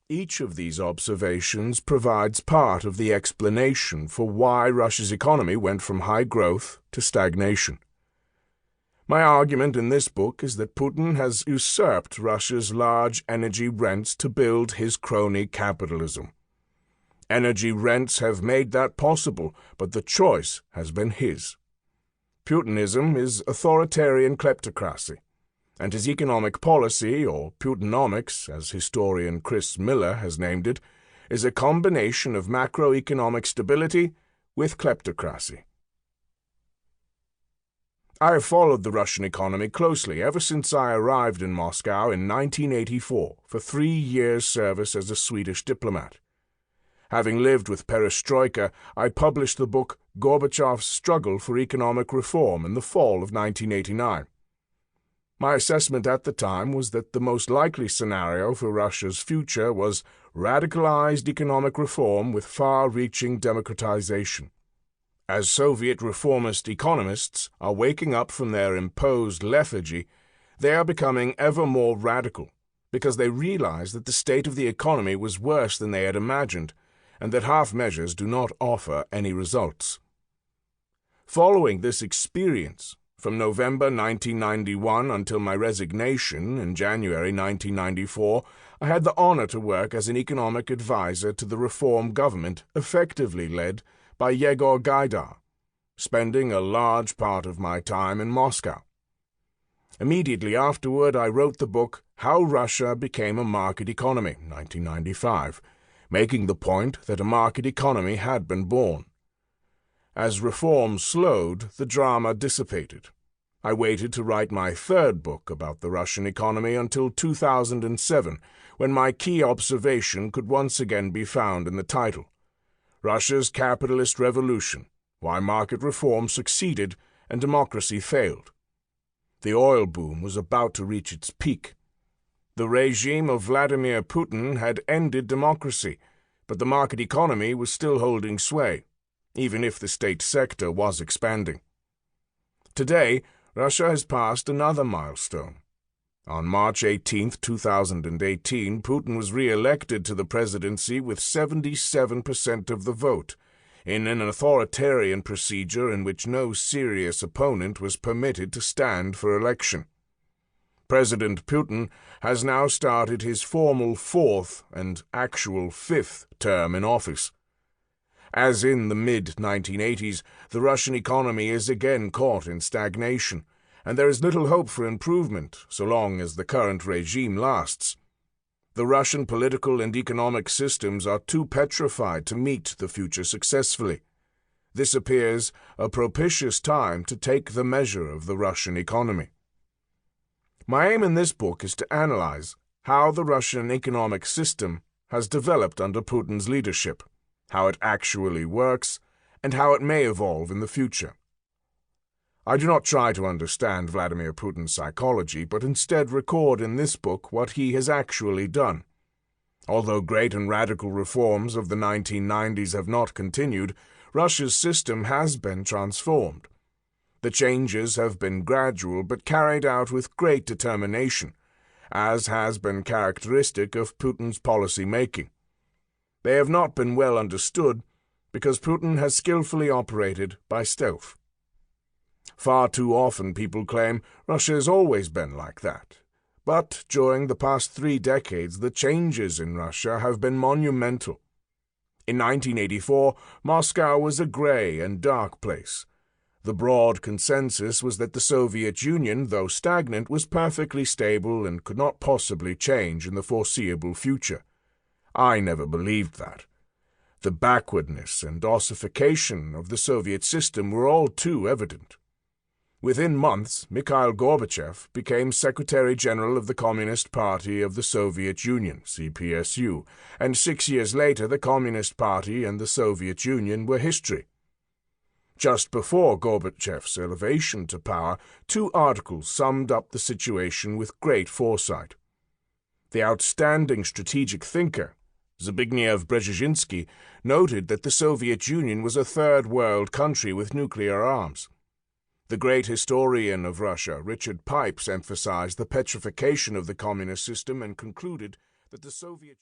Each of these observations provides part of the explanation for why Russia's economy went from high growth to stagnation. My argument in this book is that Putin has usurped Russia's large energy rents to build his crony capitalism. Energy rents have made that possible, but the choice has been his. Putinism is authoritarian kleptocracy, and his economic policy, or Putinomics, as historian Chris Miller has named it, is a combination of macroeconomic stability with kleptocracy. I have followed the Russian economy closely ever since I arrived in Moscow in 1984 for 3 years' service as a Swedish diplomat. Having lived with perestroika, I published the book Gorbachev's Struggle for Economic Reform in the fall of 1989. My assessment at the time was that the most likely scenario for Russia's future was radicalized economic reform with far-reaching democratization. As Soviet reformist economists are waking up from their imposed lethargy, they are becoming ever more radical because they realize that the state of the economy was worse than they had imagined, and that half measures do not offer any results. Following this experience, from November 1991 until my resignation in January 1994, I had the honor to work as an economic advisor to the reform government effectively led by Yegor Gaidar, spending a large part of my time in Moscow. Immediately afterward, I wrote the book How Russia Became a Market Economy, 1995, making the point that a market economy had been born. As reform slowed, the drama dissipated. I waited to write my third book about the Russian economy until 2007, when my key observation could once again be found in the title, Russia's Capitalist Revolution, Why Market Reform Succeeded and Democracy Failed. The oil boom was about to reach its peak. The regime of Vladimir Putin had ended democracy, but the market economy was still holding sway, even if the state sector was expanding. Today, Russia has passed another milestone. On March 18, 2018, Putin was re-elected to the presidency with 77% of the vote, in an authoritarian procedure in which no serious opponent was permitted to stand for election. President Putin has now started his formal fourth and actual fifth term in office. As in the mid-1980s, the Russian economy is again caught in stagnation, and there is little hope for improvement so long as the current regime lasts. The Russian political and economic systems are too petrified to meet the future successfully. This appears a propitious time to take the measure of the Russian economy. My aim in this book is to analyze how the Russian economic system has developed under Putin's leadership, how it actually works, and how it may evolve in the future. I do not try to understand Vladimir Putin's psychology, but instead record in this book what he has actually done. Although great and radical reforms of the 1990s have not continued, Russia's system has been transformed. The changes have been gradual but carried out with great determination, as has been characteristic of Putin's policy making. They have not been well understood because Putin has skillfully operated by stealth. Far too often people claim Russia has always been like that. But during the past 3 decades, the changes in Russia have been monumental. In 1984, Moscow was a gray and dark place. The broad consensus was that the Soviet Union, though stagnant, was perfectly stable and could not possibly change in the foreseeable future. I never believed that. The backwardness and ossification of the Soviet system were all too evident. Within months, Mikhail Gorbachev became Secretary-General of the Communist Party of the Soviet Union, CPSU, and 6 years later the Communist Party and the Soviet Union were history. Just before Gorbachev's elevation to power, 2 articles summed up the situation with great foresight. The outstanding strategic thinker, Zbigniew Brzezinski, noted that the Soviet Union was a third-world country with nuclear arms. The great historian of Russia, Richard Pipes, emphasized the petrification of the communist system and concluded that the Soviet